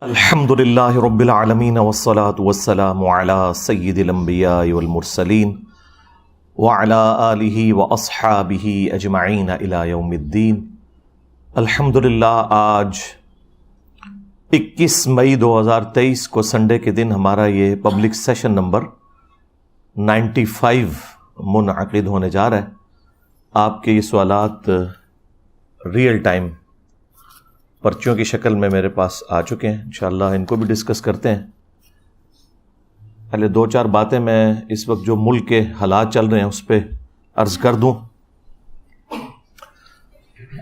الحمدللہ رب العالمین والصلاة والسلام علی سید الانبیاء والمرسلین وعلی آلہ واصحابہ اجمعین الی یوم الدین۔ الحمدللہ آج 21 مئی 2023 کو سنڈے کے دن ہمارا یہ پبلک سیشن نمبر 95 منعقد ہونے جا رہا ہے۔ آپ کے یہ سوالات ریئل ٹائم پرچیوں کی شکل میں میرے پاس آ چکے ہیں، انشاءاللہ ان کو بھی ڈسکس کرتے ہیں۔ پہلے 2-4 باتیں میں اس وقت جو ملک کے حالات چل رہے ہیں اس پہ عرض کر دوں۔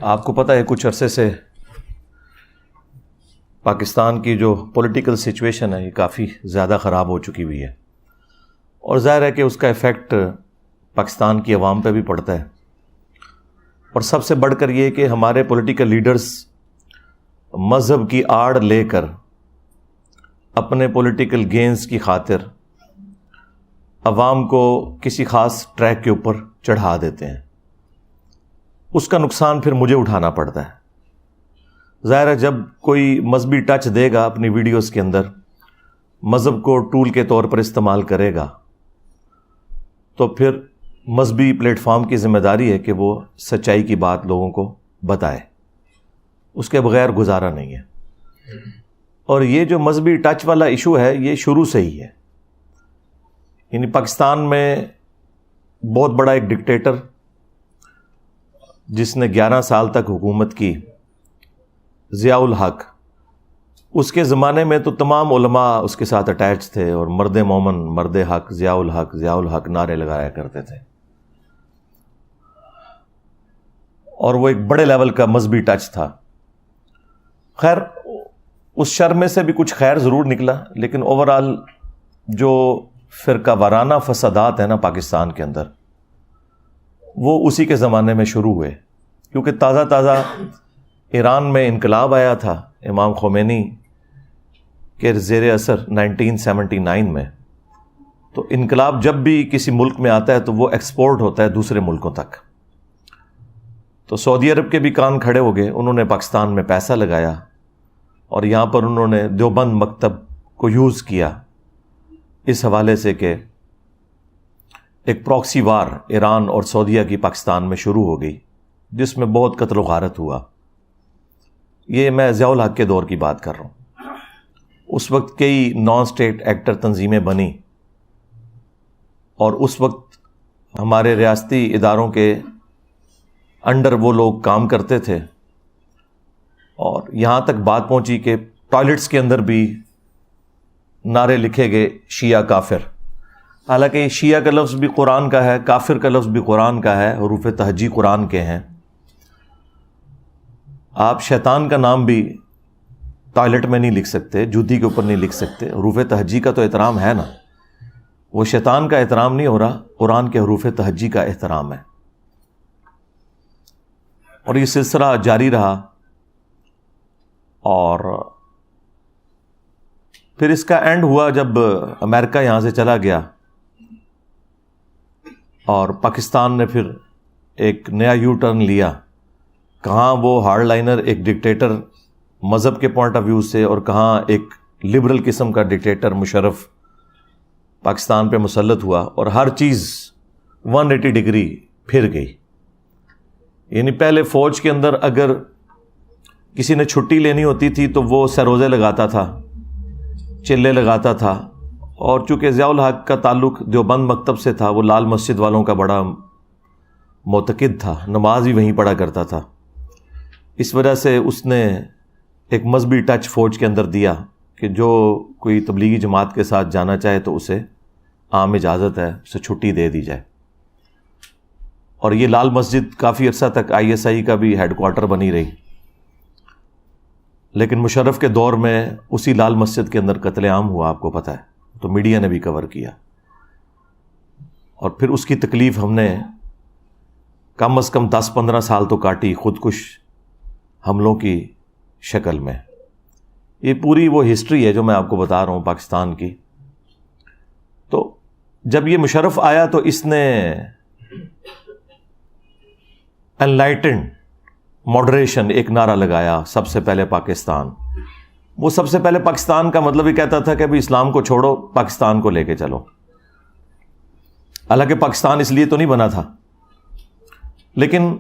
آپ کو پتہ ہے کچھ عرصے سے پاکستان کی جو پولیٹیکل سچویشن ہے یہ کافی زیادہ خراب ہو چکی ہوئی ہے، اور ظاہر ہے کہ اس کا ایفیکٹ پاکستان کی عوام پہ بھی پڑتا ہے، اور سب سے بڑھ کر یہ کہ ہمارے پولیٹیکل لیڈرز مذہب کی آڑ لے کر اپنے پولیٹیکل گینز کی خاطر عوام کو کسی خاص ٹریک کے اوپر چڑھا دیتے ہیں۔ اس کا نقصان پھر مجھے اٹھانا پڑتا ہے۔ ظاہر ہے جب کوئی مذہبی ٹچ دے گا اپنی ویڈیوز کے اندر، مذہب کو ٹول کے طور پر استعمال کرے گا، تو پھر مذہبی پلیٹ فارم کی ذمہ داری ہے کہ وہ سچائی کی بات لوگوں کو بتائے، اس کے بغیر گزارا نہیں ہے۔ اور یہ جو مذہبی ٹچ والا ایشو ہے یہ شروع سے ہی ہے، یعنی پاکستان میں بہت بڑا ایک ڈکٹیٹر جس نے 11 سال تک حکومت کی، ضیاء الحق، اس کے زمانے میں تو تمام علماء اس کے ساتھ اٹیچ تھے اور مرد مومن، مرد حق، ضیاء الحق نعرے لگایا کرتے تھے، اور وہ ایک بڑے لیول کا مذہبی ٹچ تھا۔ خیر اس شر میں سے بھی کچھ خیر ضرور نکلا، لیکن اوورآل جو فرقہ وارانہ فسادات ہیں نا پاکستان کے اندر، وہ اسی کے زمانے میں شروع ہوئے، کیونکہ تازہ ایران میں انقلاب آیا تھا امام خمینی کے زیر اثر 1979 میں۔ تو انقلاب جب بھی کسی ملک میں آتا ہے تو وہ ایکسپورٹ ہوتا ہے دوسرے ملکوں تک۔ تو سعودی عرب کے بھی کان کھڑے ہو گئے، انہوں نے پاکستان میں پیسہ لگایا اور یہاں پر انہوں نے دیوبند مکتب کو یوز کیا اس حوالے سے کہ ایک پراکسی وار ایران اور سعودیہ کی پاکستان میں شروع ہو گئی، جس میں بہت قتل و غارت ہوا۔ یہ میں ضیاء الحق کے دور کی بات کر رہا ہوں۔ اس وقت کئی نان اسٹیٹ ایکٹر تنظیمیں بنی، اور اس وقت ہمارے ریاستی اداروں کے انڈر وہ لوگ کام کرتے تھے، اور یہاں تک بات پہنچی کہ ٹوائلٹس کے اندر بھی نعرے لکھے گئے شیعہ کافر۔ حالانکہ شیعہ کا لفظ بھی قرآن کا ہے، کافر کا لفظ بھی قرآن کا ہے، حروف تہجی قرآن کے ہیں۔ آپ شیطان کا نام بھی ٹوائلٹ میں نہیں لکھ سکتے، جوتی کے اوپر نہیں لکھ سکتے۔ حروف تہجی کا تو احترام ہے نا، وہ شیطان کا احترام نہیں ہو رہا، قرآن کے حروف تہجی کا احترام ہے۔ اور یہ سلسلہ جاری رہا، اور پھر اس کا اینڈ ہوا جب امریکہ یہاں سے چلا گیا، اور پاکستان نے پھر ایک نیا یو ٹرن لیا۔ کہاں وہ ہارڈ لائنر ایک ڈکٹیٹر مذہب کے پوائنٹ آف ویو سے، اور کہاں ایک لبرل قسم کا ڈکٹیٹر مشرف پاکستان پہ مسلط ہوا، اور ہر چیز 180 ڈگری پھر گئی۔ یعنی پہلے فوج کے اندر اگر کسی نے چھٹی لینی ہوتی تھی تو وہ سروزے لگاتا تھا، چلے لگاتا تھا، اور چونکہ ضیاء الحق کا تعلق دیوبند مکتب سے تھا، وہ لال مسجد والوں کا بڑا معتقد تھا، نماز بھی وہیں پڑھا کرتا تھا، اس وجہ سے اس نے ایک مذہبی ٹچ فوج کے اندر دیا کہ جو کوئی تبلیغی جماعت کے ساتھ جانا چاہے تو اسے عام اجازت ہے، اسے چھٹی دے دی جائے۔ اور یہ لال مسجد کافی عرصہ تک ISI کا بھی ہیڈ کوارٹر بنی رہی، لیکن مشرف کے دور میں اسی لال مسجد کے اندر قتل عام ہوا، آپ کو پتہ ہے، تو میڈیا نے بھی کور کیا، اور پھر اس کی تکلیف ہم نے کم از کم 10-15 سال تو کاٹی خودکش حملوں کی شکل میں۔ یہ پوری وہ ہسٹری ہے جو میں آپ کو بتا رہا ہوں پاکستان کی۔ تو جب یہ مشرف آیا تو اس نے انلائٹنڈ ماڈریشن ایک نعرہ لگایا سب سے پہلے پاکستان، وہ سب سے پہلے پاکستان کا مطلب یہ کہتا تھا کہ ابھی اسلام کو چھوڑو، پاکستان کو لے کے چلو. حالانکہ پاکستان اس لیے تو نہیں بنا تھا، لیکن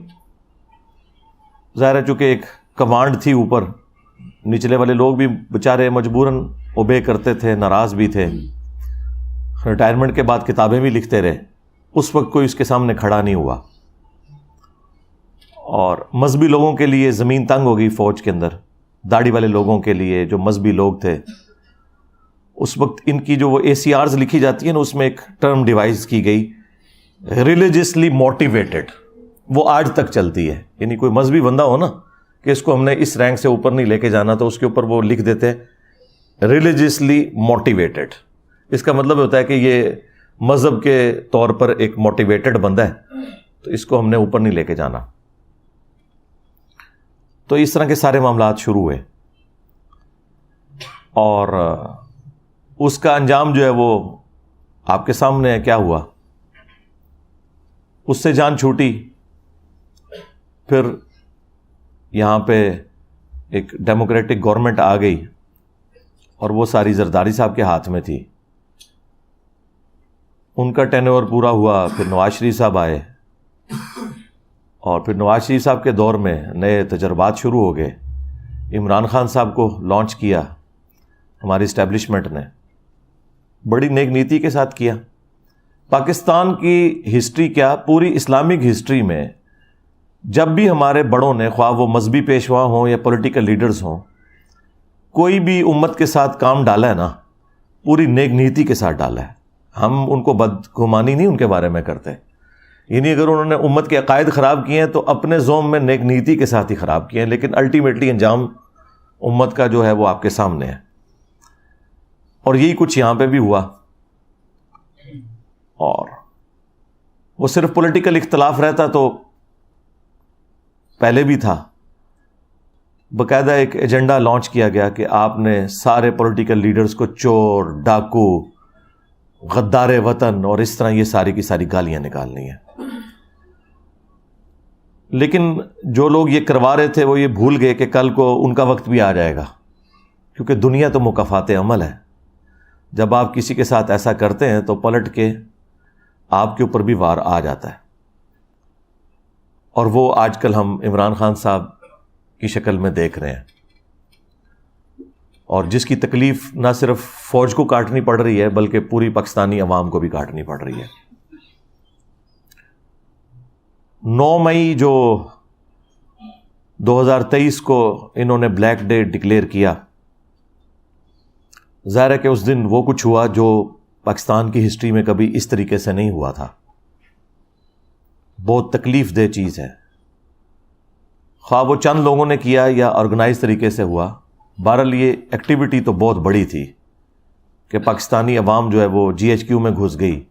ظاہر ہے چونکہ ایک کمانڈ تھی اوپر، نچلے والے لوگ بھی بیچارے مجبوراً اوبے کرتے تھے، ناراض بھی تھے. ریٹائرمنٹ کے بعد کتابیں بھی لکھتے رہے. اس وقت کوئی اس کے سامنے کھڑا نہیں ہوا. اور مذہبی لوگوں کے لیے زمین تنگ ہو گئی فوج کے اندر. داڑھی والے لوگوں کے لیے جو مذہبی لوگ تھے، اس وقت ان کی جو وہ ACRs لکھی جاتی ہیں نا، اس میں ایک ٹرم ڈیوائز کی گئی، ریلیجسلی موٹیویٹڈ. وہ آج تک چلتی ہے. یعنی کوئی مذہبی بندہ ہو نا کہ اس کو ہم نے اس رینک سے اوپر نہیں لے کے جانا، تو اس کے اوپر وہ لکھ دیتے ریلیجسلی موٹیویٹڈ. اس کا مطلب ہوتا ہے کہ یہ مذہب کے طور پر ایک موٹیویٹڈ بندہ ہے، تو اس کو ہم نے اوپر نہیں لے کے جانا. تو اس طرح کے سارے معاملات شروع ہوئے، اور اس کا انجام جو ہے وہ آپ کے سامنے ہے. کیا ہوا؟ اس سے جان چھوٹی. پھر یہاں پہ ایک ڈیموکریٹک گورنمنٹ آ گئی، اور وہ ساری زرداری صاحب کے ہاتھ میں تھی. ان کا ٹینیور پورا ہوا. پھر نواز شریف صاحب آئے، اور پھر نواز شریف صاحب کے دور میں نئے تجربات شروع ہو گئے. عمران خان صاحب کو لانچ کیا ہماری اسٹیبلشمنٹ نے، بڑی نیک نیتی کے ساتھ کیا. پاکستان کی ہسٹری کیا، پوری اسلامک ہسٹری میں جب بھی ہمارے بڑوں نے، خواہ وہ مذہبی پیشوا ہوں یا پولیٹیکل لیڈرز ہوں، کوئی بھی امت کے ساتھ کام ڈالا ہے نا، پوری نیک نیتی کے ساتھ ڈالا ہے. ہم ان کو بدگمانی نہیں ان کے بارے میں کرتے. یعنی اگر انہوں نے امت کے عقائد خراب کیے ہیں تو اپنے زوم میں نیک نیتی کے ساتھ ہی خراب کیے ہیں، لیکن الٹیمیٹلی انجام امت کا جو ہے وہ آپ کے سامنے ہے. اور یہی کچھ یہاں پہ بھی ہوا. اور وہ صرف پولیٹیکل اختلاف رہتا تو پہلے بھی تھا. باقاعدہ ایک ایجنڈا لانچ کیا گیا کہ آپ نے سارے پولیٹیکل لیڈرز کو چور، ڈاکو، غدار وطن اور اس طرح یہ ساری کی ساری گالیاں نکالنی ہیں. لیکن جو لوگ یہ کروا رہے تھے وہ یہ بھول گئے کہ کل کو ان کا وقت بھی آ جائے گا، کیونکہ دنیا تو مکافات عمل ہے. جب آپ کسی کے ساتھ ایسا کرتے ہیں تو پلٹ کے آپ کے اوپر بھی وار آ جاتا ہے. اور وہ آج کل ہم عمران خان صاحب کی شکل میں دیکھ رہے ہیں، اور جس کی تکلیف نہ صرف فوج کو کاٹنی پڑ رہی ہے بلکہ پوری پاکستانی عوام کو بھی کاٹنی پڑ رہی ہے. 9 مئی جو 2023 کو انہوں نے بلیک ڈے ڈکلیئر کیا، ظاہر ہے کہ اس دن وہ کچھ ہوا جو پاکستان کی ہسٹری میں کبھی اس طریقے سے نہیں ہوا تھا. بہت تکلیف دہ چیز ہے، خواہ وہ چند لوگوں نے کیا یا آرگنائز طریقے سے ہوا. بہرحال یہ ایکٹیویٹی تو بہت بڑی تھی کہ پاکستانی عوام جو ہے وہ GHQ میں گھس گئی،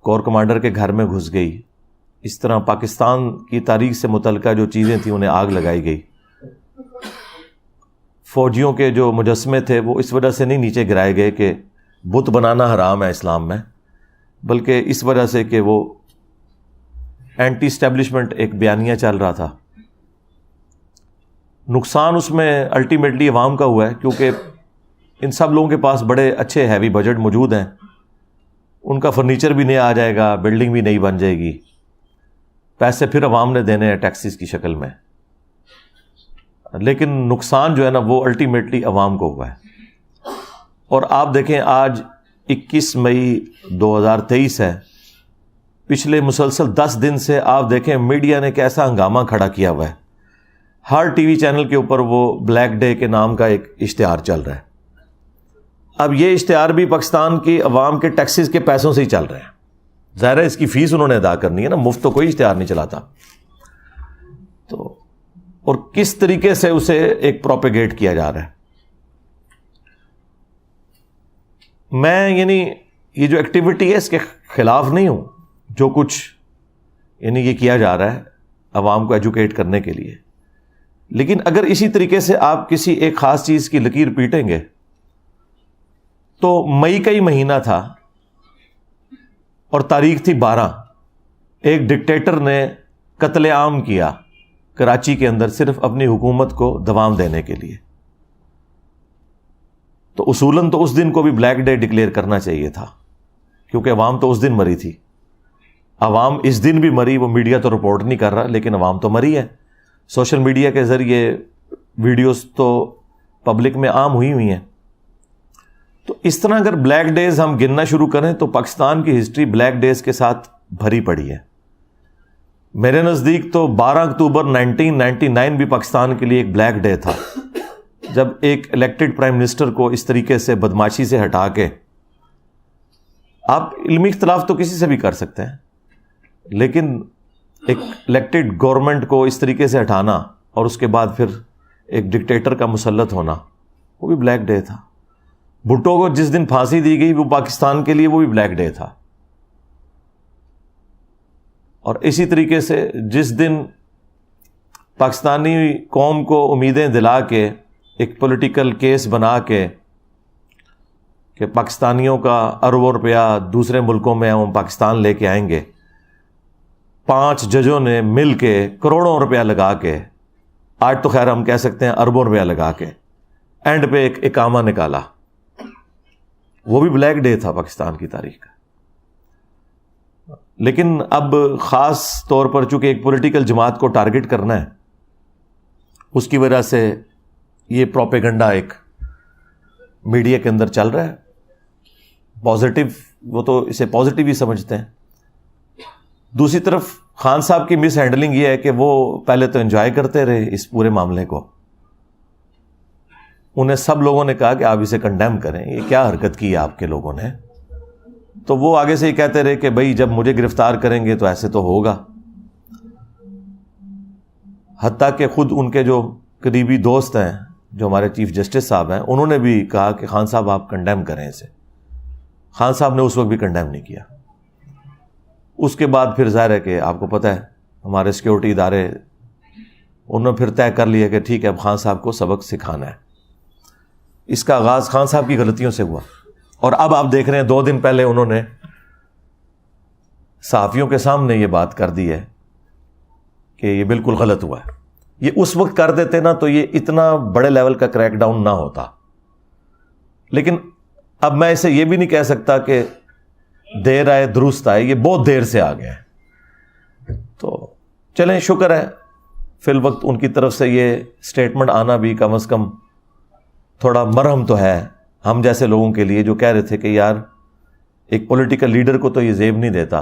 کور کمانڈر کے گھر میں گھس گئی. اس طرح پاکستان کی تاریخ سے متعلقہ جو چیزیں تھیں انہیں آگ لگائی گئی. فوجیوں کے جو مجسمے تھے وہ اس وجہ سے نہیں نیچے گرائے گئے کہ بت بنانا حرام ہے اسلام میں، بلکہ اس وجہ سے کہ وہ اینٹی اسٹیبلشمنٹ ایک بیانیہ چل رہا تھا. نقصان اس میں الٹیمیٹلی عوام کا ہوا ہے، کیونکہ ان سب لوگوں کے پاس بڑے اچھے ہیوی بجٹ موجود ہیں. ان کا فرنیچر بھی نیا آ جائے گا، بلڈنگ بھی نئی بن جائے گی، پیسے پھر عوام نے دینے ہیں ٹیکسز کی شکل میں. لیکن نقصان جو ہے نا وہ الٹیمیٹلی عوام کو ہوا ہے. اور آپ دیکھیں آج 21 مئی 2023 ہے، پچھلے مسلسل 10 دن سے آپ دیکھیں میڈیا نے کیسا ہنگامہ کھڑا کیا ہوا ہے. ہر ٹی وی چینل کے اوپر وہ بلیک ڈے کے نام کا ایک اشتہار چل رہا ہے. اب یہ اشتہار بھی پاکستان کی عوام کے ٹیکسز کے پیسوں سے ہی چل رہے ہیں. ظاہر ہے اس کی فیس انہوں نے ادا کرنی ہے نا، مفت تو کوئی اشتہار نہیں چلاتا. تو اور کس طریقے سے اسے ایک پروپیگیٹ کیا جا رہا ہے. میں یعنی یہ جو ایکٹیویٹی ہے اس کے خلاف نہیں ہوں، جو کچھ یعنی یہ کیا جا رہا ہے عوام کو ایجوکیٹ کرنے کے لیے. لیکن اگر اسی طریقے سے آپ کسی ایک خاص چیز کی لکیر پیٹیں گے تو مئی کا ہی مہینہ تھا اور تاریخ تھی 12. ایک ڈکٹیٹر نے قتل عام کیا کراچی کے اندر صرف اپنی حکومت کو دوام دینے کے لیے. تو اصولاً تو اس دن کو بھی بلیک ڈے ڈکلیئر کرنا چاہیے تھا، کیونکہ عوام تو اس دن مری تھی. عوام اس دن بھی مری، وہ میڈیا تو رپورٹ نہیں کر رہا، لیکن عوام تو مری ہے. سوشل میڈیا کے ذریعے ویڈیوز تو پبلک میں عام ہوئی ہیں. تو اس طرح اگر بلیک ڈیز ہم گننا شروع کریں تو پاکستان کی ہسٹری بلیک ڈیز کے ساتھ بھری پڑی ہے. میرے نزدیک تو 12 اکتوبر 1999 بھی پاکستان کے لیے ایک بلیک ڈے تھا، جب ایک الیکٹڈ پرائم منسٹر کو اس طریقے سے بدماشی سے ہٹا کے، آپ علمی اختلاف تو کسی سے بھی کر سکتے ہیں، لیکن ایک الیکٹڈ گورنمنٹ کو اس طریقے سے ہٹانا اور اس کے بعد پھر ایک ڈکٹیٹر کا مسلط ہونا، وہ بھی بلیک ڈے تھا. بھٹو کو جس دن پھانسی دی گئی وہ پاکستان کے لیے وہ بھی بلیک ڈے تھا. اور اسی طریقے سے جس دن پاکستانی قوم کو امیدیں دلا کے ایک پولیٹیکل کیس بنا کے کہ پاکستانیوں کا اربوں روپیہ دوسرے ملکوں میں ہم پاکستان لے کے آئیں گے، 5 ججوں نے مل کے کروڑوں روپیہ لگا کے، آج تو خیر ہم کہہ سکتے ہیں اربوں روپیہ لگا کے، اینڈ پہ ایک اقامہ نکالا، وہ بھی بلیک ڈے تھا پاکستان کی تاریخ کا. لیکن اب خاص طور پر چونکہ ایک پولیٹیکل جماعت کو ٹارگٹ کرنا ہے، اس کی وجہ سے یہ پروپیگنڈا ایک میڈیا کے اندر چل رہا ہے. پازیٹیو، وہ تو اسے پازیٹیو ہی سمجھتے ہیں. دوسری طرف خان صاحب کی مس ہینڈلنگ یہ ہے کہ وہ پہلے تو انجوائے کرتے رہے اس پورے معاملے کو. انہیں سب لوگوں نے کہا کہ آپ اسے کنڈیم کریں، یہ کیا حرکت کی ہے آپ کے لوگوں نے، تو وہ آگے سے ہی کہتے رہے کہ بھائی جب مجھے گرفتار کریں گے تو ایسے تو ہوگا. حتیٰ کہ خود ان کے جو قریبی دوست ہیں، جو ہمارے چیف جسٹس صاحب ہیں، انہوں نے بھی کہا کہ خان صاحب آپ کنڈیم کریں اسے. خان صاحب نے اس وقت بھی کنڈیم نہیں کیا. اس کے بعد پھر ظاہر ہے کہ آپ کو پتہ ہے ہمارے سیکیورٹی ادارے، انہوں نے پھر طے کر لیا کہ ٹھیک ہے اب خان صاحب کو سبق سکھانا ہے. اس کا آغاز خان صاحب کی غلطیوں سے ہوا، اور اب آپ دیکھ رہے ہیں 2 دن پہلے انہوں نے صحافیوں کے سامنے یہ بات کر دی ہے کہ یہ بالکل غلط ہوا ہے. یہ اس وقت کر دیتے نا تو یہ اتنا بڑے لیول کا کریک ڈاؤن نہ ہوتا. لیکن اب میں اسے یہ بھی نہیں کہہ سکتا کہ دیر آئے درست آئے، یہ بہت دیر سے آ گیا ہے. تو چلیں شکر ہے فی الوقت ان کی طرف سے یہ سٹیٹمنٹ آنا بھی کم از کم تھوڑا مرہم تو ہے ہم جیسے لوگوں کے لیے، جو کہہ رہے تھے کہ یار ایک پولیٹیکل لیڈر کو تو یہ زیب نہیں دیتا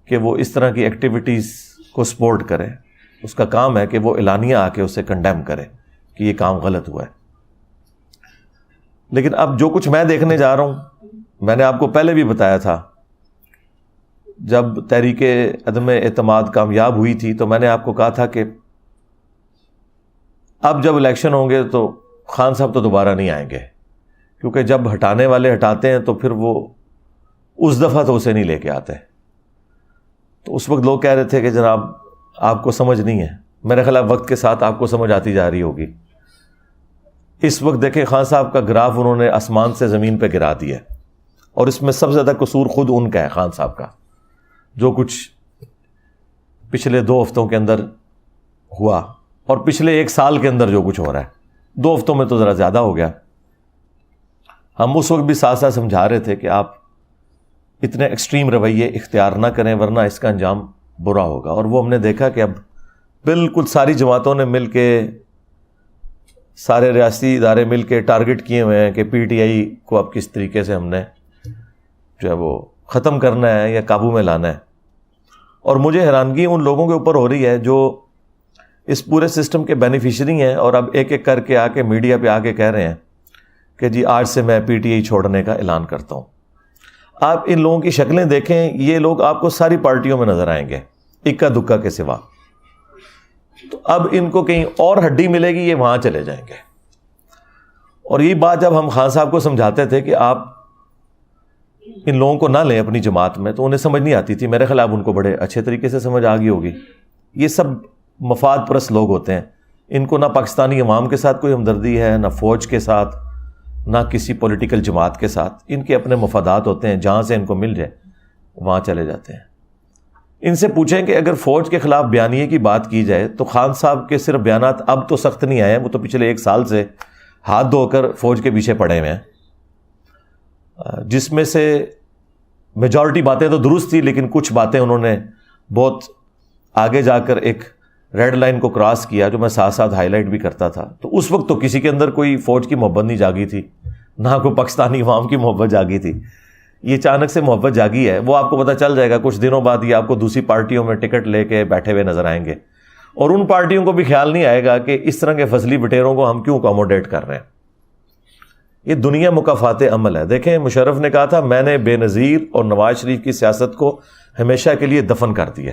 کہ وہ اس طرح کی ایکٹیویٹیز کو سپورٹ کرے. اس کا کام ہے کہ وہ اعلانیہ آ کے اسے کنڈیم کرے کہ یہ کام غلط ہوا ہے. لیکن اب جو کچھ میں دیکھنے جا رہا ہوں، میں نے آپ کو پہلے بھی بتایا تھا، جب تحریک عدم اعتماد کامیاب ہوئی تھی تو میں نے آپ کو کہا تھا کہ اب جب الیکشن ہوں گے تو خان صاحب تو دوبارہ نہیں آئیں گے، کیونکہ جب ہٹانے والے ہٹاتے ہیں تو پھر وہ اس دفعہ تو اسے نہیں لے کے آتے. تو اس وقت لوگ کہہ رہے تھے کہ جناب آپ کو سمجھ نہیں ہے. میرے خیال وقت کے ساتھ آپ کو سمجھ آتی جا رہی ہوگی. اس وقت دیکھیں خان صاحب کا گراف انہوں نے آسمان سے زمین پہ گرا دیا ہے، اور اس میں سب سے زیادہ قصور خود ان کا ہے، خان صاحب کا. جو کچھ پچھلے 2 ہفتوں کے اندر ہوا اور پچھلے 1 سال کے اندر جو کچھ ہو رہا ہے، 2 ہفتوں میں تو ذرا زیادہ ہو گیا. ہم اس وقت بھی ساتھ ساتھ سمجھا رہے تھے کہ آپ اتنے ایکسٹریم رویے اختیار نہ کریں ورنہ اس کا انجام برا ہوگا. اور وہ ہم نے دیکھا کہ اب بالکل ساری جماعتوں نے مل کے، سارے ریاستی ادارے مل کے ٹارگٹ کیے ہوئے ہیں کہ پی ٹی آئی کو اب کس طریقے سے ہم نے جو ہے وہ ختم کرنا ہے یا قابو میں لانا ہے. اور مجھے حیرانگی ان لوگوں کے اوپر ہو رہی ہے جو اس پورے سسٹم کے بینیفیشری ہیں اور اب ایک ایک کر کے آ کے میڈیا پہ آ کے کہہ رہے ہیں کہ جی آج سے میں پی ٹی آئی چھوڑنے کا اعلان کرتا ہوں. آپ ان لوگوں کی شکلیں دیکھیں، یہ لوگ آپ کو ساری پارٹیوں میں نظر آئیں گے اکا دکا کے سوا. تو اب ان کو کہیں اور ہڈی ملے گی، یہ وہاں چلے جائیں گے. اور یہ بات جب ہم خان صاحب کو سمجھاتے تھے کہ آپ ان لوگوں کو نہ لیں اپنی جماعت میں، تو انہیں سمجھ نہیں آتی تھی. میرے خیال ان کو بڑے اچھے طریقے سے سمجھ آ گئی ہوگی. یہ سب مفاد پرست لوگ ہوتے ہیں، ان کو نہ پاکستانی عوام کے ساتھ کوئی ہمدردی ہے، نہ فوج کے ساتھ، نہ کسی پولیٹیکل جماعت کے ساتھ. ان کے اپنے مفادات ہوتے ہیں، جہاں سے ان کو مل جائے وہاں چلے جاتے ہیں. ان سے پوچھیں کہ اگر فوج کے خلاف بیانیے کی بات کی جائے تو خان صاحب کے صرف بیانات اب تو سخت نہیں آئے، وہ تو پچھلے 1 سال سے ہاتھ دھو کر فوج کے پیچھے پڑے ہوئے ہیں، جس میں سے میجورٹی باتیں تو درست تھی، لیکن کچھ باتیں انہوں نے بہت آگے جا کر ایک ریڈ لائن کو کراس کیا، جو میں ساتھ ساتھ ہائی لائٹ بھی کرتا تھا. تو اس وقت تو کسی کے اندر کوئی فوج کی محبت نہیں جاگی تھی، نہ کوئی پاکستانی عوام کی محبت جاگی تھی. یہ اچانک سے محبت جاگی ہے. وہ آپ کو پتہ چل جائے گا کچھ دنوں بعد، یہ آپ کو دوسری پارٹیوں میں ٹکٹ لے کے بیٹھے ہوئے نظر آئیں گے، اور ان پارٹیوں کو بھی خیال نہیں آئے گا کہ اس طرح کے فضلی بٹیروں کو ہم کیوں اکوموڈیٹ کر رہے ہیں. یہ دنیا مکافات عمل ہے. دیکھیں مشرف نے کہا تھا میں نے بے نظیر اور نواز شریف کی سیاست کو ہمیشہ کے لیے دفن کر دیا.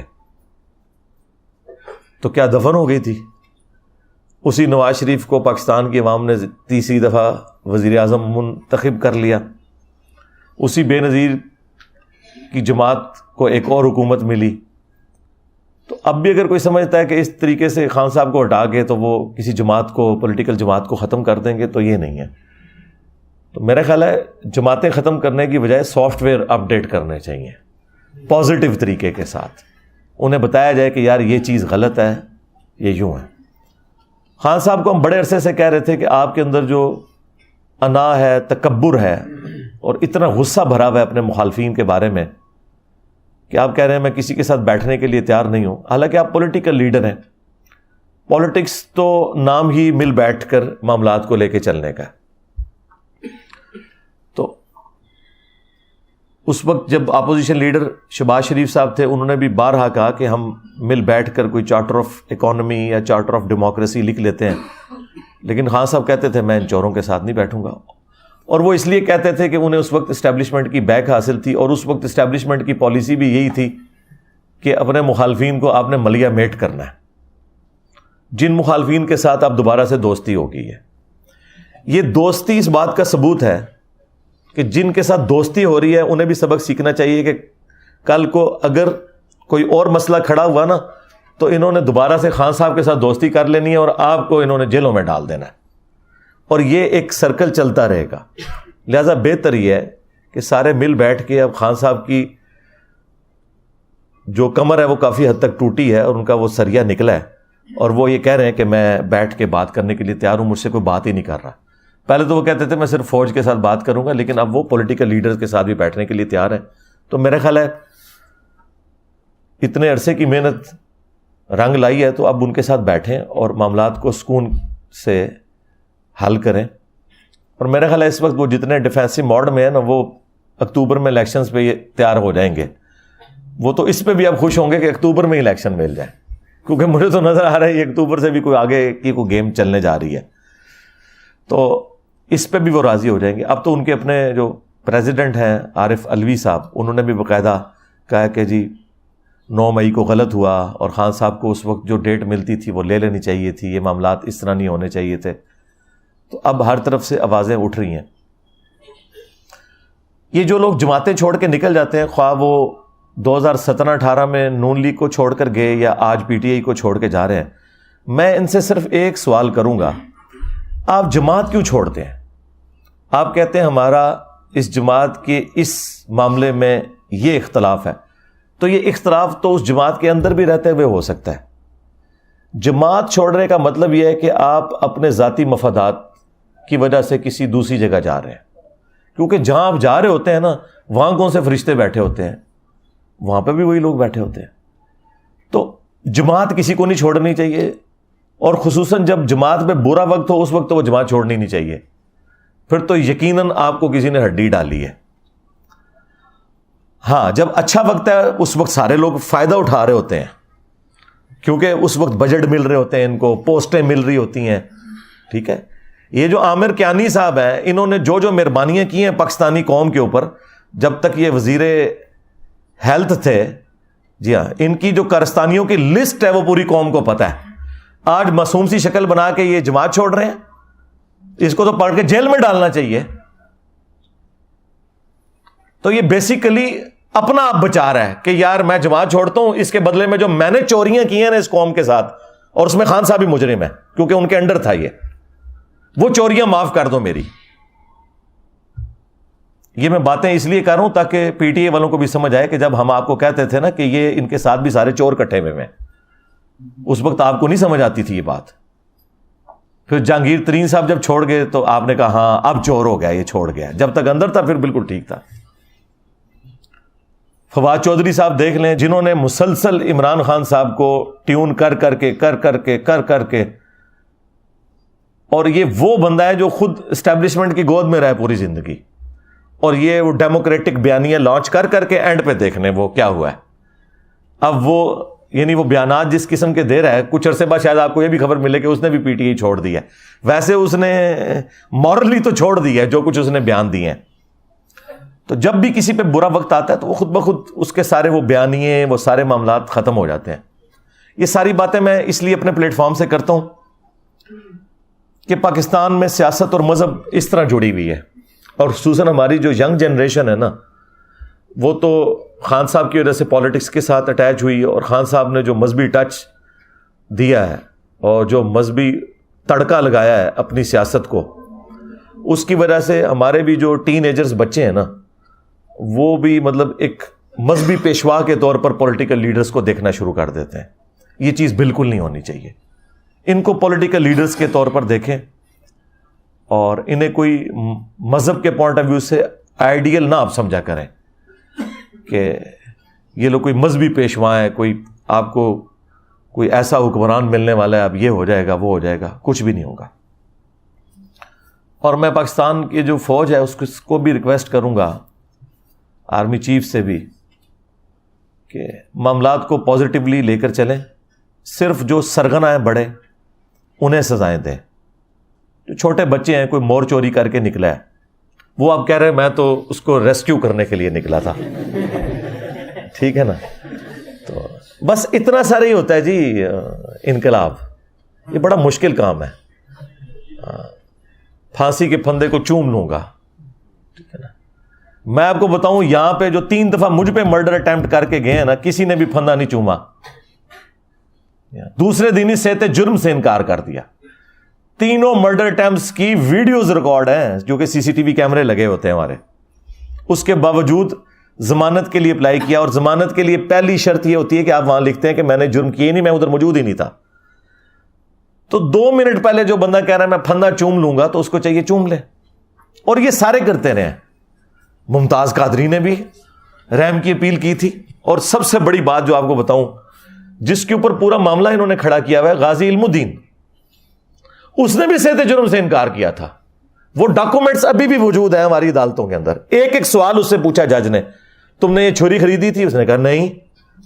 تو کیا دفن ہو گئی تھی؟ اسی نواز شریف کو پاکستان کی عوام نے تیسری دفعہ وزیر اعظم منتخب کر لیا. اسی بے نظیر کی جماعت کو ایک اور حکومت ملی. تو اب بھی اگر کوئی سمجھتا ہے کہ اس طریقے سے خان صاحب کو ہٹا کے تو وہ کسی جماعت کو، پولیٹیکل جماعت کو ختم کر دیں گے، تو یہ نہیں ہے. تو میرا خیال ہے جماعتیں ختم کرنے کی بجائے سافٹ ویئر اپڈیٹ کرنے چاہیے پازیٹیو طریقے کے ساتھ. انہیں بتایا جائے کہ یار یہ چیز غلط ہے، یہ یوں ہے. خان صاحب کو ہم بڑے عرصے سے کہہ رہے تھے کہ آپ کے اندر جو انا ہے، تکبر ہے، اور اتنا غصہ بھرا ہوا ہے اپنے مخالفین کے بارے میں کہ آپ کہہ رہے ہیں میں کسی کے ساتھ بیٹھنے کے لیے تیار نہیں ہوں. حالانکہ آپ پولیٹیکل لیڈر ہیں. پالیٹکس تو نام ہی مل بیٹھ کر معاملات کو لے کے چلنے کا. تو اس وقت جب اپوزیشن لیڈر شہباز شریف صاحب تھے، انہوں نے بھی بارہا کہا کہ ہم مل بیٹھ کر کوئی چارٹر آف اکانومی یا چارٹر آف ڈیموکریسی لکھ لیتے ہیں. لیکن خان صاحب کہتے تھے میں ان چوروں کے ساتھ نہیں بیٹھوں گا. اور وہ اس لیے کہتے تھے کہ انہیں اس وقت اسٹیبلشمنٹ کی بیک حاصل تھی، اور اس وقت اسٹیبلشمنٹ کی پالیسی بھی یہی تھی کہ اپنے مخالفین کو آپ نے ملیا میٹ کرنا ہے. جن مخالفین کے ساتھ آپ دوبارہ سے دوستی ہو گئی ہے، یہ دوستی اس بات کا ثبوت ہے کہ جن کے ساتھ دوستی ہو رہی ہے انہیں بھی سبق سیکھنا چاہیے کہ کل کو اگر کوئی اور مسئلہ کھڑا ہوا نا تو انہوں نے دوبارہ سے خان صاحب کے ساتھ دوستی کر لینی ہے اور آپ کو انہوں نے جیلوں میں ڈال دینا ہے، اور یہ ایک سرکل چلتا رہے گا. لہذا بہتر یہ ہے کہ سارے مل بیٹھ کے، اب خان صاحب کی جو کمر ہے وہ کافی حد تک ٹوٹی ہے اور ان کا وہ سریا نکلا ہے، اور وہ یہ کہہ رہے ہیں کہ میں بیٹھ کے بات کرنے کے لیے تیار ہوں، مجھ سے کوئی بات ہی نہیں کر رہا. پہلے تو وہ کہتے تھے میں صرف فوج کے ساتھ بات کروں گا، لیکن اب وہ پولیٹیکل لیڈرز کے ساتھ بھی بیٹھنے کے لیے تیار ہیں. تو میرا خیال ہے اتنے عرصے کی محنت رنگ لائی ہے، تو اب ان کے ساتھ بیٹھیں اور معاملات کو سکون سے حل کریں. اور میرا خیال ہے اس وقت وہ جتنے ڈیفینسو موڈ میں ہیں نا، وہ اکتوبر میں الیکشنز پہ یہ تیار ہو جائیں گے. وہ تو اس پہ بھی اب خوش ہوں گے کہ اکتوبر میں الیکشن مل جائے، کیونکہ مجھے تو نظر آ رہا ہے یہ اکتوبر سے بھی کوئی آگے کی کوئی گیم چلنے جا رہی ہے. تو اس پہ بھی وہ راضی ہو جائیں گے. اب تو ان کے اپنے جو پریزیڈنٹ ہیں عارف علوی صاحب، انہوں نے بھی باقاعدہ کہا کہ جی 9 مئی کو غلط ہوا، اور خان صاحب کو اس وقت جو ڈیٹ ملتی تھی وہ لے لینی چاہیے تھی، یہ معاملات اس طرح نہیں ہونے چاہیے تھے. تو اب ہر طرف سے آوازیں اٹھ رہی ہیں. یہ جو لوگ جماعتیں چھوڑ کے نکل جاتے ہیں، خواہ وہ 2017-18 میں نون لیگ کو چھوڑ کر گئے یا آج پی ٹی آئی کو چھوڑ کے جا رہے ہیں، میں ان سے صرف ایک سوال کروں گا، آپ جماعت کیوں چھوڑتے ہیں؟ آپ کہتے ہیں ہمارا اس جماعت کے اس معاملے میں یہ اختلاف ہے، تو یہ اختلاف تو اس جماعت کے اندر بھی رہتے ہوئے ہو سکتا ہے. جماعت چھوڑنے کا مطلب یہ ہے کہ آپ اپنے ذاتی مفادات کی وجہ سے کسی دوسری جگہ جا رہے ہیں، کیونکہ جہاں آپ جا رہے ہوتے ہیں نا، وہاں کون سے فرشتے بیٹھے ہوتے ہیں؟ وہاں پہ بھی وہی لوگ بیٹھے ہوتے ہیں. تو جماعت کسی کو نہیں چھوڑنی چاہیے، اور خصوصاً جب جماعت پہ برا وقت ہو اس وقت تو وہ جماعت چھوڑنی نہیں چاہیے. پھر تو یقیناً آپ کو کسی نے ہڈی ڈالی ہے. ہاں جب اچھا وقت ہے اس وقت سارے لوگ فائدہ اٹھا رہے ہوتے ہیں، کیونکہ اس وقت بجٹ مل رہے ہوتے ہیں، ان کو پوسٹیں مل رہی ہوتی ہیں. ٹھیک ہے، یہ جو عامر کیانی صاحب ہیں، انہوں نے جو مہربانیاں کی ہیں پاکستانی قوم کے اوپر جب تک یہ وزیر ہیلتھ تھے، جی ہاں، ان کی جو کارستانیوں کی لسٹ ہے وہ پوری قوم کو پتہ ہے. آج معصوم سی شکل بنا کے یہ جماعت چھوڑ رہے ہیں، اس کو تو پڑھ کے جیل میں ڈالنا چاہیے. تو یہ بیسیکلی اپنا آپ بچا رہا ہے کہ یار میں جماعت چھوڑتا ہوں، اس کے بدلے میں جو میں نے چوریاں کی ہیں نا اس قوم کے ساتھ، اور اس میں خان صاحب بھی مجرم ہے کیونکہ ان کے انڈر تھا یہ، وہ چوریاں معاف کر دو میری. یہ میں باتیں اس لیے کر رہا ہوں تاکہ پی ٹی اے والوں کو بھی سمجھ آئے کہ جب ہم آپ کو کہتے تھے نا کہ یہ ان کے ساتھ بھی سارے چور کٹھے ہوئے ہیں، اس وقت آپ کو نہیں سمجھ آتی تھی یہ بات. پھر جہانگیر ترین صاحب جب چھوڑ گئے تو آپ نے کہا ہاں اب چور ہو گیا، یہ چھوڑ گیا. جب تک اندر تھا پھر بالکل ٹھیک تھا. فواد چودھری صاحب دیکھ لیں، جنہوں نے مسلسل عمران خان صاحب کو ٹیون کر کے اور یہ وہ بندہ ہے جو خود اسٹیبلشمنٹ کی گود میں رہے پوری زندگی، اور یہ وہ ڈیموکریٹک بیانیاں لانچ کر کے اینڈ پہ دیکھ لیں وہ کیا ہوا ہے. اب وہ یعنی وہ بیانات جس قسم کے دے رہا ہے، کچھ عرصے بعد شاید آپ کو یہ بھی خبر ملے کہ اس نے بھی پی ٹی آئی چھوڑ دی ہے. ویسے اس نے مورلی تو چھوڑ دی ہے جو کچھ اس نے بیان دیے ہیں. تو جب بھی کسی پہ برا وقت آتا ہے تو وہ خود بخود اس کے سارے وہ بیانیے، وہ سارے معاملات ختم ہو جاتے ہیں. یہ ساری باتیں میں اس لیے اپنے پلیٹ فارم سے کرتا ہوں کہ پاکستان میں سیاست اور مذہب اس طرح جڑی ہوئی ہے، اور خصوصاً ہماری جو ینگ جنریشن ہے نا، وہ تو خان صاحب کی وجہ سے پالیٹکس کے ساتھ اٹیچ ہوئی، اور خان صاحب نے جو مذہبی ٹچ دیا ہے اور جو مذہبی تڑکا لگایا ہے اپنی سیاست کو، اس کی وجہ سے ہمارے بھی جو ٹین ایجرز بچے ہیں نا، وہ بھی مطلب ایک مذہبی پیشوا کے طور پر پولیٹیکل لیڈرز کو دیکھنا شروع کر دیتے ہیں. یہ چیز بالکل نہیں ہونی چاہیے. ان کو پولیٹیکل لیڈرز کے طور پر دیکھیں اور انہیں کوئی مذہب کے پوائنٹ آف ویو سے آئیڈیل نہ آپ سمجھا کریں کہ یہ لوگ کوئی مذہبی پیشوا ہے، کوئی آپ کو کوئی ایسا حکمران ملنے والا ہے، اب یہ ہو جائے گا وہ ہو جائے گا. کچھ بھی نہیں ہوگا. اور میں پاکستان کی جو فوج ہے اس کو بھی ریکویسٹ کروں گا، آرمی چیف سے بھی، کہ معاملات کو پازیٹیولی لے کر چلیں. صرف جو سرغنہ ہیں بڑے انہیں سزائیں دیں. جو چھوٹے بچے ہیں، کوئی مور چوری کر کے نکلا ہے، وہ آپ کہہ رہے ہیں میں تو اس کو ریسکیو کرنے کے لیے نکلا تھا. ٹھیک ہے نا؟ تو بس اتنا سارا ہی ہوتا ہے جی انقلاب. یہ بڑا مشکل کام ہے. پھانسی کے پھندے کو چوم لوں گا. ٹھیک ہے نا؟ میں آپ کو بتاؤں، یہاں پہ جو 3 دفعہ مجھ پہ مرڈر اٹیمپٹ کر کے گئے ہیں نا، کسی نے بھی پھندا نہیں چوما. دوسرے دن ہی صحت جرم سے انکار کر دیا. تینوں مرڈر اٹیمپٹس کی ویڈیوز ریکارڈ ہیں جو کہ سی سی ٹی وی کیمرے لگے ہوتے ہیں ہمارے. اس کے باوجود ضمانت کے لیے اپلائی کیا، اور ضمانت کے لیے پہلی شرط یہ ہوتی ہے کہ آپ وہاں لکھتے ہیں کہ میں نے جرم کیے نہیں، میں ادھر موجود ہی نہیں تھا. تو 2 منٹ پہلے جو بندہ کہہ رہا ہے میں پھندا چوم لوں گا، تو اس کو چاہیے چوم لے. اور یہ سارے کرتے رہے ہیں. ممتاز قادری نے بھی رحم کی اپیل کی تھی. اور سب سے بڑی بات جو آپ کو بتاؤں، جس کے اوپر پورا معاملہ انہوں نے کھڑا کیا ہوا ہے، غازی علم الدین، اس نے بھی صحت جرم سے انکار کیا تھا. وہ ڈاکومنٹس ابھی بھی موجود ہیں ہماری عدالتوں کے اندر. ایک سوال اس سے پوچھا جج نے، تم نے یہ چھری خریدی تھی؟ اس نے کہا نہیں.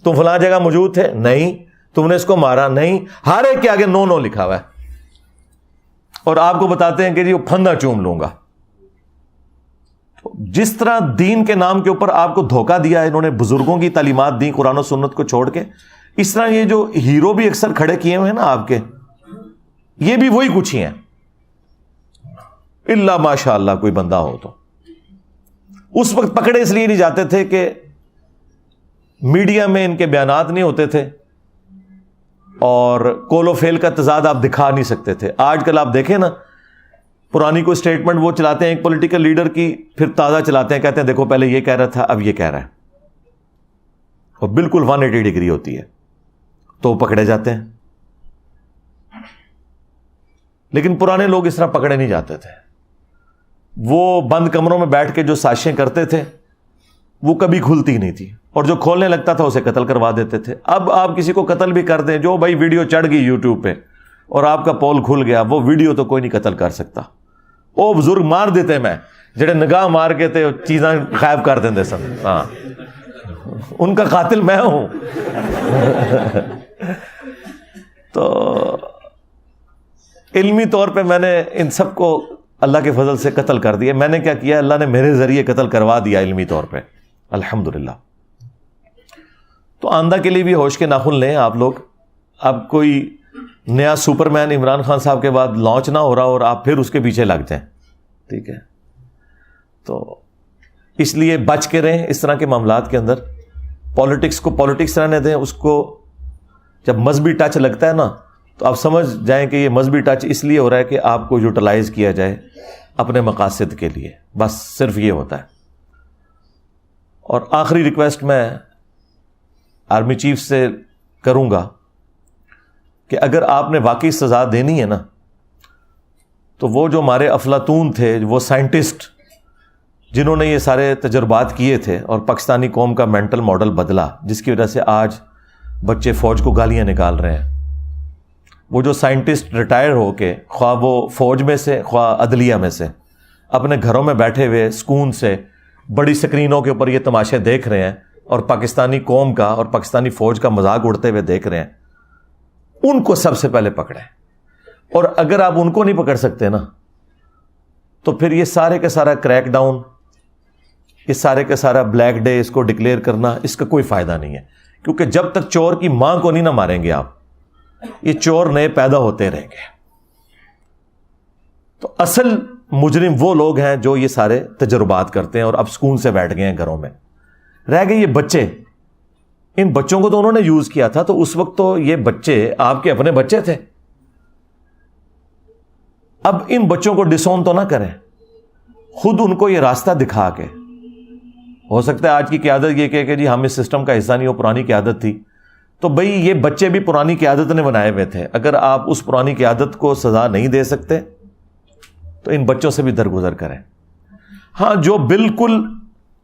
تم فلاں جگہ موجود تھے؟ نہیں. تم نے اس کو مارا؟ نہیں. ہر ایک کے آگے نو لکھا ہوا ہے. اور آپ کو بتاتے ہیں کہ جی وہ پھندا چوم لوں گا. جس طرح دین کے نام کے اوپر آپ کو دھوکہ دیا انہوں نے، بزرگوں کی تعلیمات دی قرآن و سنت کو چھوڑ کے، اس طرح یہ جو ہیرو بھی اکثر کھڑے کیے ہوئے ہیں نا آپ کے، یہ بھی وہی کچھ ہی ہیں. اللہ ماشاء اللہ کوئی بندہ ہو تو. اس وقت پکڑے اس لیے نہیں جاتے تھے کہ میڈیا میں ان کے بیانات نہیں ہوتے تھے اور کول و فیل کا تضاد آپ دکھا نہیں سکتے تھے. آج کل آپ دیکھیں نا، پرانی کوئی اسٹیٹمنٹ وہ چلاتے ہیں ایک پولیٹیکل لیڈر کی، پھر تازہ چلاتے ہیں، کہتے ہیں دیکھو پہلے یہ کہہ رہا تھا اب یہ کہہ رہا ہے، اور بالکل 180 ڈگری ہوتی ہے، تو وہ پکڑے جاتے ہیں. لیکن پرانے لوگ اس طرح پکڑے نہیں جاتے تھے. وہ بند کمروں میں بیٹھ کے جو سازشیں کرتے تھے وہ کبھی کھلتی نہیں تھی، اور جو کھولنے لگتا تھا اسے قتل کروا دیتے تھے. اب آپ کسی کو قتل بھی کر دیں، جو بھائی ویڈیو چڑھ گئی یوٹیوب پہ اور آپ کا پول کھل گیا، وہ ویڈیو تو کوئی نہیں قتل کر سکتا. وہ بزرگ مار دیتے میں جڑے نگاہ مار کے تے چیزاں غائب کر دیں سن. ہاں، ان کا قاتل میں ہوں. تو علمی طور پہ میں نے ان سب کو اللہ کے فضل سے قتل کر دیا. میں نے کیا کیا، اللہ نے میرے ذریعے قتل کروا دیا علمی طور پہ، الحمدللہ. تو آئندہ کے لیے بھی ہوش کے ناخن لیں آپ لوگ. اب کوئی نیا سپر مین عمران خان صاحب کے بعد لانچ نہ ہو رہا اور آپ پھر اس کے پیچھے لگ جائیں. ٹھیک ہے؟ تو اس لیے بچ کے رہیں اس طرح کے معاملات کے اندر. پالیٹکس کو پالیٹکس رہنے دیں. اس کو جب مذہبی ٹچ لگتا ہے نا تو آپ سمجھ جائیں کہ یہ مذہبی ٹچ اس لیے ہو رہا ہے کہ آپ کو یوٹیلائز کیا جائے اپنے مقاصد کے لیے. بس صرف یہ ہوتا ہے. اور آخری ریکویسٹ میں آرمی چیف سے کروں گا کہ اگر آپ نے واقعی سزا دینی ہے نا تو وہ جو ہمارے افلاطون تھے، وہ سائنٹسٹ جنہوں نے یہ سارے تجربات کیے تھے اور پاکستانی قوم کا مینٹل ماڈل بدلا، جس کی وجہ سے آج بچے فوج کو گالیاں نکال رہے ہیں، وہ جو سائنٹسٹ ریٹائر ہو کے خواہ وہ فوج میں سے خواہ عدلیہ میں سے اپنے گھروں میں بیٹھے ہوئے سکون سے بڑی سکرینوں کے اوپر یہ تماشے دیکھ رہے ہیں اور پاکستانی قوم کا اور پاکستانی فوج کا مذاق اڑتے ہوئے دیکھ رہے ہیں، ان کو سب سے پہلے پکڑیں۔ اور اگر آپ ان کو نہیں پکڑ سکتے نا، تو پھر یہ سارے کا سارا کریک ڈاؤن، یہ سارے کا سارا بلیک ڈے اس کو ڈکلیئر کرنا، اس کا کوئی فائدہ نہیں ہے، کیونکہ جب تک چور کی ماں کو نہیں نہ ماریں گے آپ، یہ چور نئے پیدا ہوتے رہیں گے۔ تو اصل مجرم وہ لوگ ہیں جو یہ سارے تجربات کرتے ہیں اور اب سکون سے بیٹھ گئے ہیں گھروں میں۔ رہ گئے یہ بچے، ان بچوں کو تو انہوں نے یوز کیا تھا، تو اس وقت تو یہ بچے آپ کے اپنے بچے تھے۔ اب ان بچوں کو ڈسون تو نہ کریں، خود ان کو یہ راستہ دکھا کے، ہو سکتا ہے آج کی قیادت یہ کہ جی ہم اس سسٹم کا حصہ نہیں، وہ پرانی قیادت تھی، تو بھئی یہ بچے بھی پرانی قیادت نے بنائے ہوئے تھے، اگر آپ اس پرانی قیادت کو سزا نہیں دے سکتے تو ان بچوں سے بھی درگزر کریں۔ ہاں، جو بالکل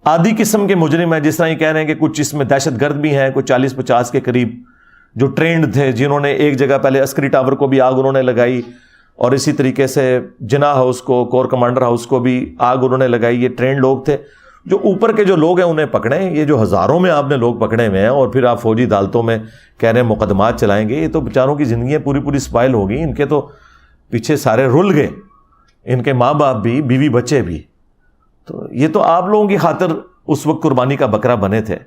آدھی قسم کے مجرم ہیں، جس طرح یہ کہہ رہے ہیں کہ کچھ اس میں دہشت گرد بھی ہیں، کچھ 40-50 کے قریب جو ٹرینڈ تھے، جنہوں نے ایک جگہ پہلے عسکری ٹاور کو بھی آگ انہوں نے لگائی، اور اسی طریقے سے جناح ہاؤس کو، کور کمانڈر ہاؤس کو بھی آگ انہوں نے لگائی، یہ ٹرینڈ لوگ تھے۔ جو اوپر کے جو لوگ ہیں انہیں پکڑیں، یہ جو ہزاروں میں آپ نے لوگ پکڑے ہوئے ہیں اور پھر آپ فوجی عدالتوں میں کہہ رہے ہیں مقدمات چلائیں گے، یہ تو بیچاروں کی زندگیاں پوری سپائل ہو گئی، ان کے تو پیچھے سارے رل گئے، ان کے ماں باپ بھی، بیوی بچے بھی۔ تو یہ تو آپ لوگوں کی خاطر اس وقت قربانی کا بکرا بنے تھے،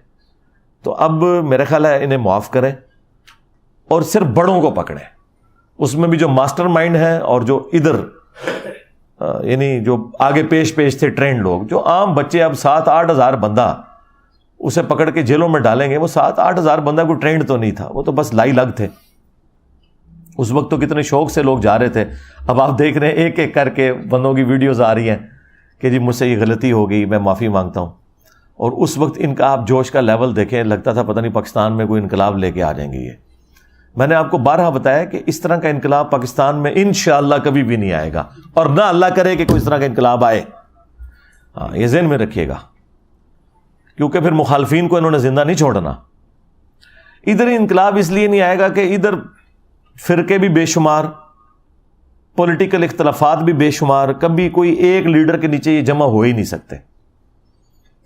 تو اب میرا خیال ہے انہیں معاف کریں اور صرف بڑوں کو پکڑیں، اس میں بھی جو ماسٹر مائنڈ ہیں اور جو ادھر یعنی جو آگے پیش تھے ٹرینڈ لوگ، جو عام بچے اب 7-8 ہزار بندہ اسے پکڑ کے جیلوں میں ڈالیں گے، وہ 7-8 ہزار بندہ کوئی ٹرینڈ تو نہیں تھا، وہ تو بس لائی لگ تھے۔ اس وقت تو کتنے شوق سے لوگ جا رہے تھے، اب آپ دیکھ رہے ہیں ایک ایک کر کے بندوں کی ویڈیوز آ رہی ہیں کہ جی مجھ سے یہ غلطی ہو گئی، میں معافی مانگتا ہوں۔ اور اس وقت ان کا آپ جوش کا لیول دیکھیں، لگتا تھا پتہ نہیں پاکستان میں کوئی انقلاب لے کے آ جائیں گے یہ۔ میں نے آپ کو بارہا بتایا کہ اس طرح کا انقلاب پاکستان میں انشاءاللہ کبھی بھی نہیں آئے گا، اور نہ اللہ کرے کہ کوئی اس طرح کا انقلاب آئے۔ ہاں، یہ ذہن میں رکھیے گا، کیونکہ پھر مخالفین کو انہوں نے زندہ نہیں چھوڑنا۔ ادھر انقلاب اس لیے نہیں آئے گا کہ ادھر فرقے بھی بے شمار، پولیٹیکل اختلافات بھی بے شمار، کبھی کوئی ایک لیڈر کے نیچے یہ جمع ہو ہی نہیں سکتے،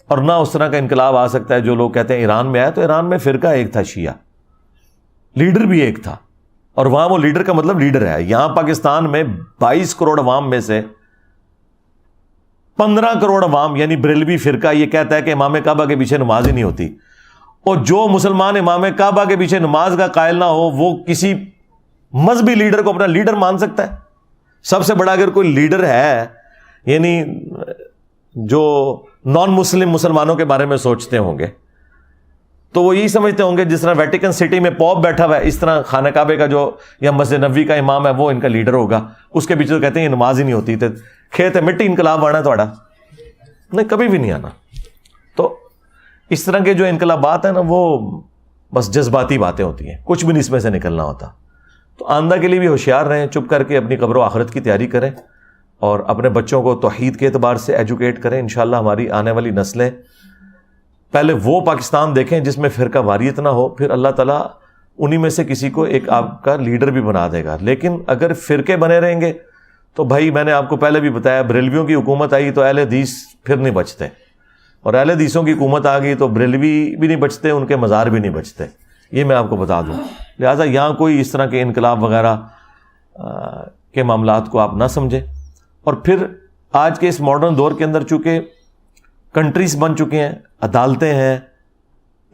اور نہ اس طرح کا انقلاب آ سکتا ہے جو لوگ کہتے ہیں ایران میں آیا، تو ایران میں فرقہ ایک تھا شیعہ، لیڈر بھی ایک تھا، اور وہاں وہ لیڈر کا مطلب لیڈر ہے۔ یہاں پاکستان میں 22 کروڑ عوام میں سے 15 کروڑ عوام یعنی بریلوی فرقہ یہ کہتا ہے کہ امام کعبہ کے پیچھے نماز ہی نہیں ہوتی، اور جو مسلمان امام کعبہ کے پیچھے نماز کا قائل نہ ہو وہ کسی مذہبی لیڈر کو اپنا لیڈر مان سکتا ہے؟ سب سے بڑا اگر کوئی لیڈر ہے یعنی جو نان مسلم مسلمانوں کے بارے میں سوچتے ہوں گے تو وہ یہی سمجھتے ہوں گے جس طرح ویٹیکن سٹی میں پوپ بیٹھا ہوا ہے، اس طرح خانہ کعبے کا جو یا مسجد نبوی کا امام ہے وہ ان کا لیڈر ہوگا، اس کے پیچھے تو کہتے ہیں یہ نماز ہی نہیں ہوتی، تو کھیت ہے مٹی انقلاب آنا تھوڑا نہیں، کبھی بھی نہیں آنا۔ تو اس طرح کے جو انقلابات ہیں نا وہ بس جذباتی باتیں ہوتی ہیں، کچھ بھی نہیں اس میں سے نکلنا ہوتا۔ تو آئندہ کے لیے بھی ہوشیار رہیں، چپ کر کے اپنی قبر و آخرت کی تیاری کریں اور اپنے بچوں کو توحید کے اعتبار سے ایجوکیٹ کریں۔ انشاءاللہ ہماری آنے والی نسلیں پہلے وہ پاکستان دیکھیں جس میں فرقہ واریت نہ ہو، پھر اللہ تعالیٰ انہی میں سے کسی کو ایک آپ کا لیڈر بھی بنا دے گا۔ لیکن اگر فرقے بنے رہیں گے تو بھائی میں نے آپ کو پہلے بھی بتایا، بریلویوں کی حکومت آئی تو اہل حدیث پھر نہیں بچتے، اور اہل حدیثوں کی حکومت آ گئی تو بریلوی بھی نہیں بچتے، ان کے مزار بھی نہیں بچتے، یہ میں آپ کو بتا دوں۔ لہٰذا یہاں کوئی اس طرح کے انقلاب وغیرہ کے معاملات کو آپ نہ سمجھیں۔ اور پھر آج کے اس ماڈرن دور کے اندر چونکہ کنٹریز بن چکے ہیں، عدالتیں ہیں،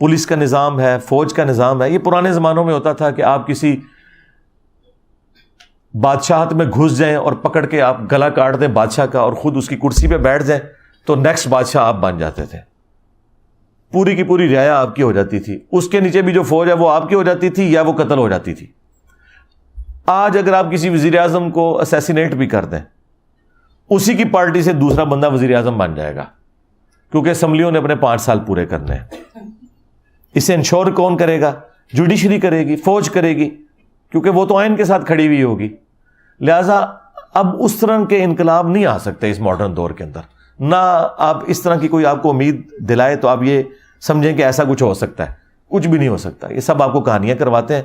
پولیس کا نظام ہے، فوج کا نظام ہے۔ یہ پرانے زمانوں میں ہوتا تھا کہ آپ کسی بادشاہت میں گھس جائیں اور پکڑ کے آپ گلا کاٹ دیں بادشاہ کا اور خود اس کی کرسی پہ بیٹھ جائیں تو نیکسٹ بادشاہ آپ بن جاتے تھے، پوری کی پوری رعایا آپ کی ہو جاتی تھی، اس کے نیچے بھی جو فوج ہے وہ آپ کی ہو جاتی تھی یا وہ قتل ہو جاتی تھی۔ آج اگر آپ کسی وزیر اعظم کو اسیسینیٹ بھی کر دیں، اسی کی پارٹی سے دوسرا بندہ وزیر اعظم بن جائے گا، کیونکہ اسمبلیوں نے اپنے 5 سال پورے کرنے ہیں۔ اسے انشور کون کرے گا؟ جوڈیشری کرے گی، فوج کرے گی، کیونکہ وہ تو آئین کے ساتھ کھڑی ہوئی ہوگی۔ لہٰذا اب اس طرح کے انقلاب نہیں آ سکتے اس ماڈرن دور کے اندر، نہ آپ اس طرح کی کوئی آپ کو امید دلائے تو آپ یہ سمجھیں کہ ایسا کچھ ہو سکتا ہے، کچھ بھی نہیں ہو سکتا. یہ سب آپ کو کہانیاں کرواتے ہیں.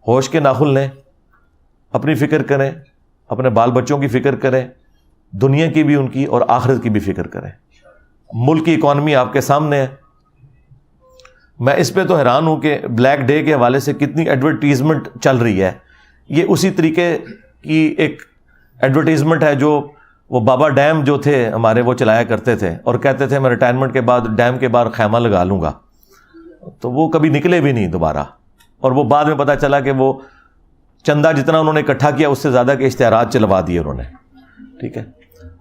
ہوش کے ناخن لیں، اپنی فکر کریں، اپنے بال بچوں کی فکر کریں، دنیا کی بھی ان کی اور آخرت کی بھی فکر کریں. ملک کی اکانومی آپ کے سامنے ہے. میں اس پہ تو حیران ہوں کہ بلیک ڈے کے حوالے سے کتنی ایڈورٹیزمنٹ چل رہی ہے. یہ اسی طریقے کی ایک ایڈورٹیزمنٹ ہے جو وہ بابا ڈیم جو تھے ہمارے وہ چلایا کرتے تھے اور کہتے تھے میں ریٹائرمنٹ کے بعد ڈیم کے باہر خیمہ لگا لوں گا. تو وہ کبھی نکلے بھی نہیں دوبارہ، اور وہ بعد میں پتا چلا کہ وہ چندہ جتنا انہوں نے اکٹھا کیا اس سے زیادہ کے اشتہارات چلوا دیے انہوں نے. ٹھیک ہے،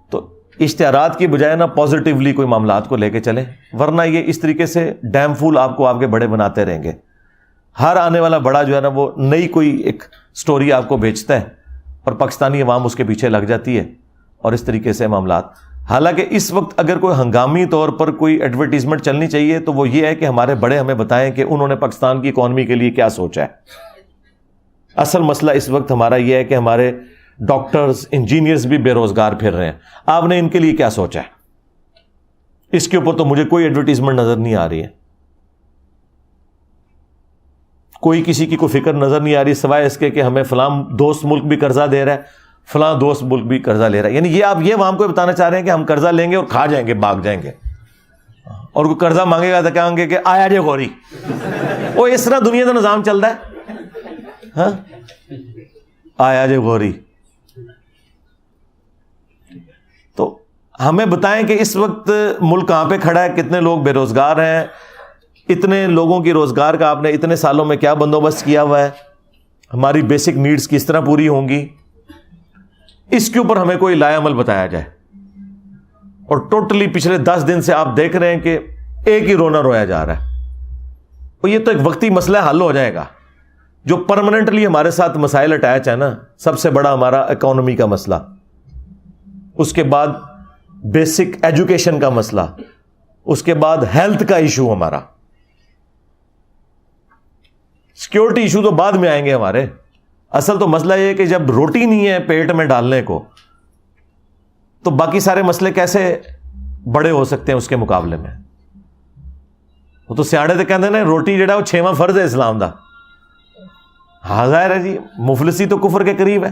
تو اشتہارات کی بجائے نا پازیٹیولی کوئی معاملات کو لے کے چلیں، ورنہ یہ اس طریقے سے ڈیم فول آپ کو آپ کے بڑے بناتے رہیں گے. ہر آنے والا بڑا جو ہے نا وہ نئی کوئی ایک سٹوری آپ کو بیچتا ہے اور پاکستانی عوام اس کے پیچھے لگ جاتی ہے اور اس طریقے سے معاملات. حالانکہ اس وقت اگر کوئی ہنگامی طور پر کوئی ایڈورٹیزمنٹ چلنی چاہیے تو وہ یہ ہے کہ ہمارے بڑے ہمیں بتائیں کہ انہوں نے پاکستان کی اکانومی کے لیے کیا سوچا ہے. اصل مسئلہ اس وقت ہمارا یہ ہے کہ ہمارے ڈاکٹرز انجینئرز بھی بے روزگار پھر رہے ہیں. آپ نے ان کے لیے کیا سوچا ہے؟ اس کے اوپر تو مجھے کوئی ایڈورٹیزمنٹ نظر نہیں آ رہی ہے. کوئی کسی کی کوئی فکر نظر نہیں آ رہی سوائے اس کے کہ ہمیں فلاں دوست ملک بھی قرضہ دے رہا ہے، فلاں دوست ملک بھی قرضہ لے رہا ہے. یعنی یہ آپ یہ عوام کو بتانا چاہ رہے ہیں کہ ہم قرضہ لیں گے اور کھا جائیں گے، بھاگ جائیں گے. اور کوئی قرضہ مانگے گا تو کہیں گے کہ آیا جے غوری. وہ اس طرح دنیا کا نظام چل رہا ہے. ہاں، آیا جے غوری. تو ہمیں بتائیں کہ اس وقت ملک کہاں پہ کھڑا ہے، کتنے لوگ بے روزگار ہیں، اتنے لوگوں کی روزگار کا آپ نے اتنے سالوں میں کیا بندوبست کیا ہوا ہے، ہماری بیسک نیڈز کس طرح پوری ہوں گی. اس کے اوپر ہمیں کوئی لائے عمل بتایا جائے. اور ٹوٹلی پچھلے 10 دن سے آپ دیکھ رہے ہیں کہ ایک ہی رونا رویا جا رہا ہے. اور یہ تو ایک وقتی مسئلہ حل ہو جائے گا. جو پرماننٹلی ہمارے ساتھ مسائل اٹیچ ہے نا، سب سے بڑا ہمارا اکانومی کا مسئلہ، اس کے بعد بیسک ایجوکیشن کا مسئلہ، اس کے بعد ہیلتھ کا ایشو ہمارا، سیکیورٹی ایشو تو بعد میں آئیں گے ہمارے. اصل تو مسئلہ یہ ہے کہ جب روٹی نہیں ہے پیٹ میں ڈالنے کو تو باقی سارے مسئلے کیسے بڑے ہو سکتے ہیں اس کے مقابلے میں. وہ تو سیاڑے تو کہتے ہیں روٹی جڑا وہ 6واں فرض ہے اسلام دا. ہاں ظاہر ہے جی، مفلسی تو کفر کے قریب ہے.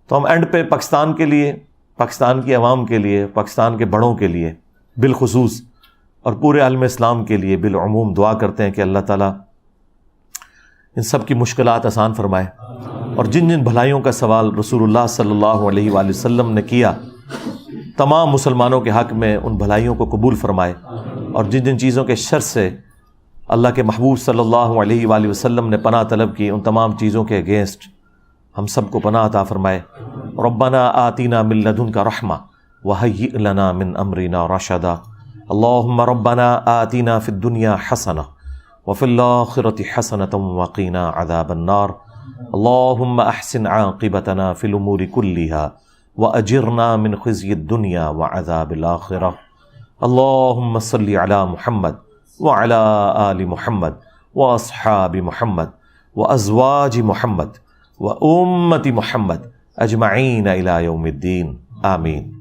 تو ہم اینڈ پہ پاکستان کے لیے، پاکستان کی عوام کے لیے، پاکستان کے بڑوں کے لیے بالخصوص اور پورے عالم اسلام کے لیے بالعموم دعا کرتے ہیں کہ اللہ تعالیٰ ان سب کی مشکلات آسان فرمائے، اور جن جن بھلائیوں کا سوال رسول اللہ صلی اللہ علیہ وآلہ وسلم نے کیا تمام مسلمانوں کے حق میں ان بھلائیوں کو قبول فرمائے، اور جن جن چیزوں کے شر سے اللہ کے محبوب صلی اللہ علیہ وآلہ وسلم نے پناہ طلب کی ان تمام چیزوں کے اگینسٹ ہم سب کو پناہ عطا فرمائے. ربنا آتنا من لدنک رحمہ وہیئ لنا من امرنا رشدا. اللہم ربنا آتنا فی الدنیا حسنہ وفی الآخرۃ حسنۃ وقنا عذاب النار. اللہم احسن عاقبتنا فی الامور کلہا واجرنا من خزی الدنیا وعذاب الآخرہ. اللہم صلی علی محمد وعلی آل محمد واصحاب محمد وازواج محمد وامت محمد اجمعین الی یوم الدین. آمین.